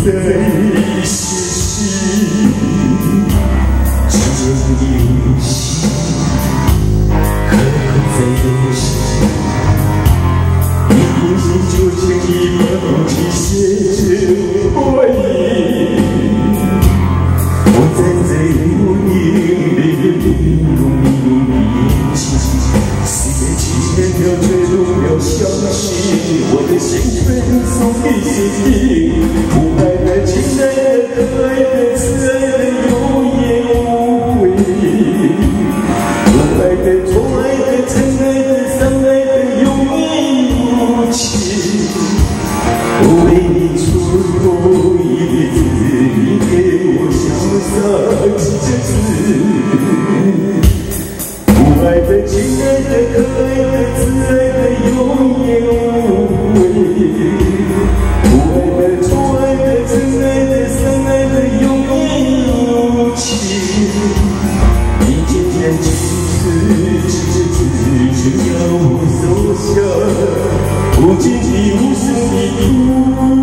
再写信，这游戏可再写。你用心就像一把笔写着回忆，我站在无垠的用眼睛，4月7天飘坠入了消息，我的心被送给谁？不爱的、亲爱的、可爱的、慈爱的，有言无悔；不爱的、宠爱的、疼爱的、伤害的，有名无情。我为你出过一次，你给我潇洒几个字。不爱的、亲爱的、可爱的、慈爱的，有言无悔；不爱的、宠爱的、疼爱的、伤害的，有名无情。你渐渐几次就要我收下，不经意无声的哭。